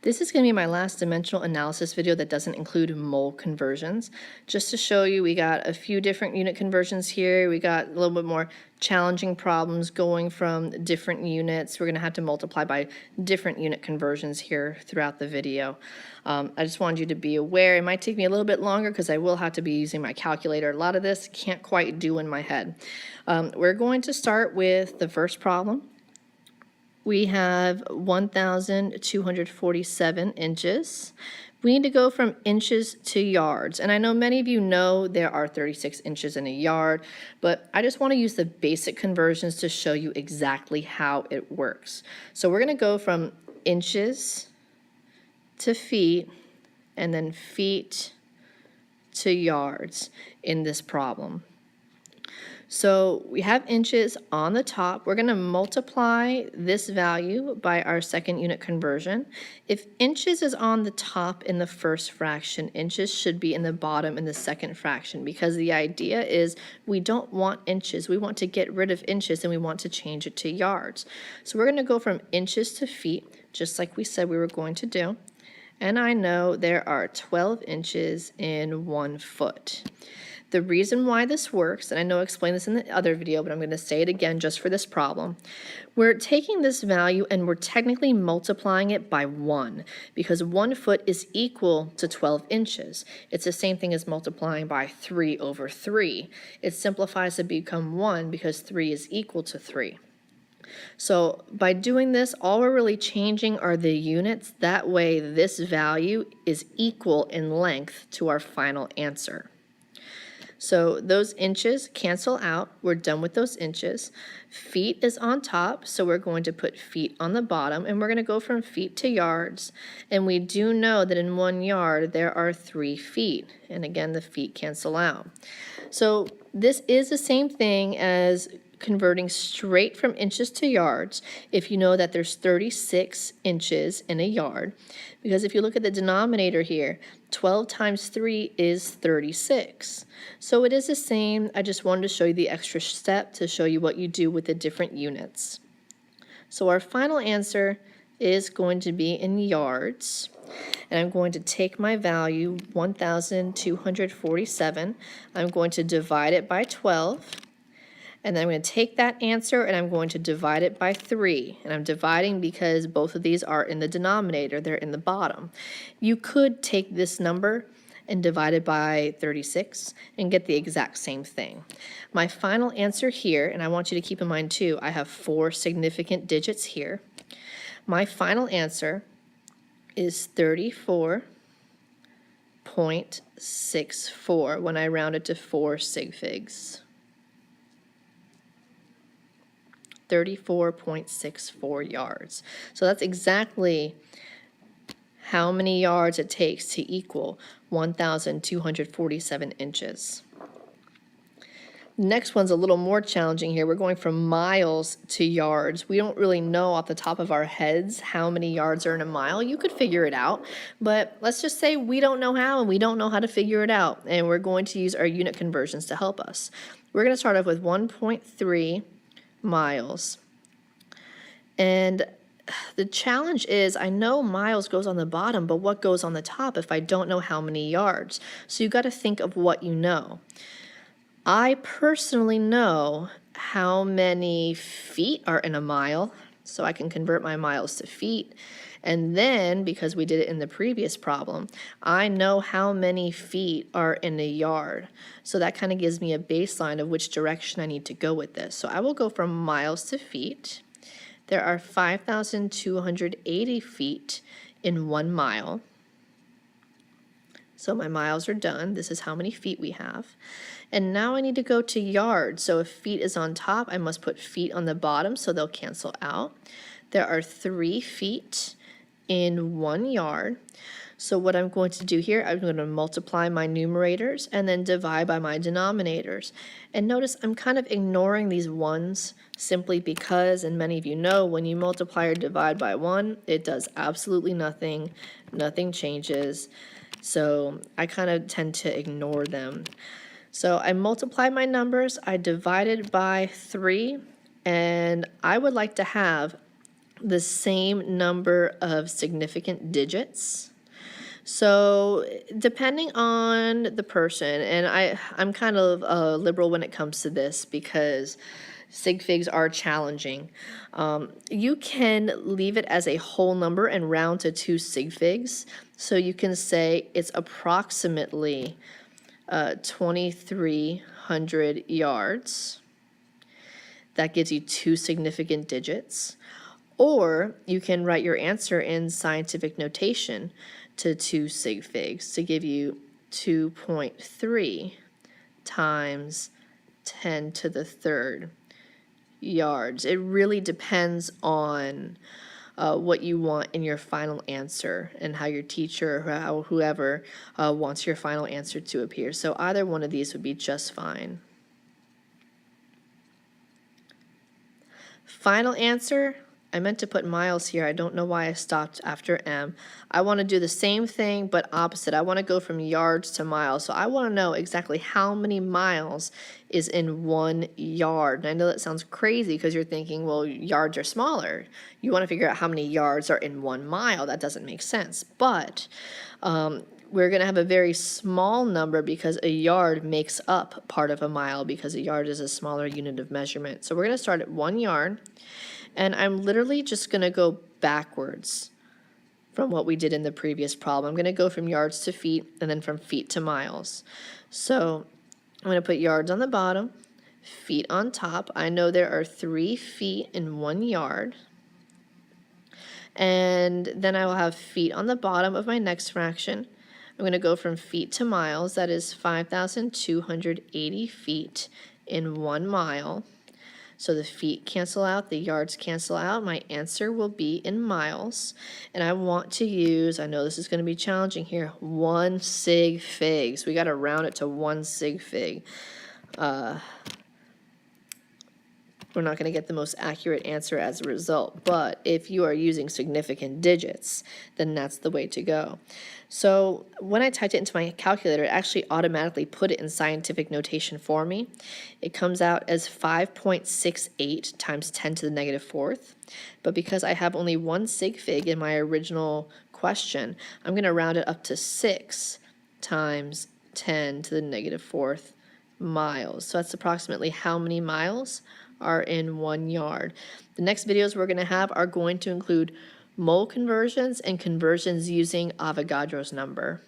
This is going to be my last dimensional analysis video that doesn't include mole conversions. Just to show you, we got a few different unit conversions here. We got a little bit more challenging problems going from different units. We're going to have to multiply by different unit conversions here throughout the video. I just wanted you to be aware. It might take me a little bit longer because I will have to be using my calculator. A lot of this can't quite do in my head. We're going to start with the first problem. We have 1,247 inches. We need to go from inches to yards. And I know many of you know there are 36 inches in a yard, but I just want to use the basic conversions to show you exactly how it works. So we're going to go from inches to feet and then feet to yards in this problem. So we have inches on the top. We're going to multiply this value by our second unit conversion. If inches is on the top in the first fraction, inches should be in the bottom in the second fraction, because the idea is we don't want inches. We want to get rid of inches and we want to change it to yards. So we're going to go from inches to feet, just like we said we were going to do. And I know there are 12 inches in 1 foot. The reason why this works, and I know I explained this in the other video, but I'm going to say it again just for this problem. We're taking this value and we're technically multiplying it by 1, because 1 foot is equal to 12 inches. It's the same thing as multiplying by 3 over 3. It simplifies to become 1 because 3 is equal to 3. So by doing this, all we're really changing are the units. That way this value is equal in length to our final answer. So those inches cancel out. We're done with those inches. Feet is on top, so we're going to put feet on the bottom, and we're going to go from feet to yards. And we do know that in 1 yard there are 3 feet. And again, the feet cancel out. So this is the same thing as converting straight from inches to yards if you know that there's 36 inches in a yard. Because if you look at the denominator here, 12 times 3 is 36. So it is the same. I just wanted to show you the extra step to show you what you do with the different units. So our final answer is going to be in yards. And I'm going to take my value, 1,247. I'm going to divide it by 12. And then I'm going to take that answer and I'm going to divide it by 3. And I'm dividing because both of these are in the denominator. They're in the bottom. You could take this number and divide it by 36 and get the exact same thing. My final answer here, and I want you to keep in mind too, I have 4 significant digits here. My final answer is 34.64 when I round it to 4 sig figs. 34.64 yards. So that's exactly how many yards it takes to equal 1,247 inches. Next one's a little more challenging here. We're going from miles to yards. We don't really know off the top of our heads how many yards are in a mile. You could figure it out, but let's just say we don't know how and we don't know how to figure it out, and we're going to use our unit conversions to help us. We're going to start off with 1.3 miles. And the challenge is, I know miles goes on the bottom, but what goes on the top if I don't know how many yards? So you got to think of what you know. I personally know how many feet are in a mile, so I can convert my miles to feet. And then, because we did it in the previous problem, I know how many feet are in a yard. So that kind of gives me a baseline of which direction I need to go with this. So I will go from miles to feet. There are 5,280 feet in 1 mile. So my miles are done. This is how many feet we have. And now I need to go to yards. So if feet is on top, I must put feet on the bottom so they'll cancel out. There are 3 feet in 1 yard. So what I'm going to do here, I'm going to multiply my numerators and then divide by my denominators. And notice I'm kind of ignoring these ones simply because, and many of you know, when you multiply or divide by 1, it does absolutely nothing. Nothing changes. So I kind of tend to ignore them. So I multiplied my numbers, I divided by 3, and I would like to have the same number of significant digits. So depending on the person, and I'm kind of liberal when it comes to this because sig figs are challenging. You can leave it as a whole number and round to 2 sig figs. So you can say it's approximately 2,300 yards. That gives you 2 significant digits. Or you can write your answer in scientific notation to 2 sig figs to give you 2.3 times 10 to the third yards. It really depends on what you want in your final answer and how your teacher or how whoever wants your final answer to appear. So either one of these would be just fine. Final answer, I meant to put miles here. I don't know why I stopped after M. I want to do the same thing but opposite. I want to go from yards to miles. So I want to know exactly how many miles is in 1 yard. And I know that sounds crazy because you're thinking, well, yards are smaller. You want to figure out how many yards are in 1 mile. That doesn't make sense. But we're going to have a very small number because a yard makes up part of a mile because a yard is a smaller unit of measurement. So we're going to start at 1 yard. And I'm literally just going to go backwards from what we did in the previous problem. I'm going to go from yards to feet and then from feet to miles. So I'm going to put yards on the bottom, feet on top. I know there are 3 feet in 1 yard. And then I will have feet on the bottom of my next fraction. I'm going to go from feet to miles. That is 5,280 feet in 1 mile. So the feet cancel out, the yards cancel out. My answer will be in miles. And I want to use, I know this is going to be challenging here, 1 sig fig. So we got to round it to 1 sig fig. We're not going to get the most accurate answer as a result. But if you are using significant digits, then that's the way to go. So when I typed it into my calculator, it actually automatically put it in scientific notation for me. It comes out as 5.68 times 10 to the negative fourth. But because I have only 1 sig fig in my original question, I'm going to round it up to 6 times 10 to the negative fourth miles. So that's approximately how many miles are in 1 yard. The next videos we're going to have are going to include mole conversions and conversions using Avogadro's number.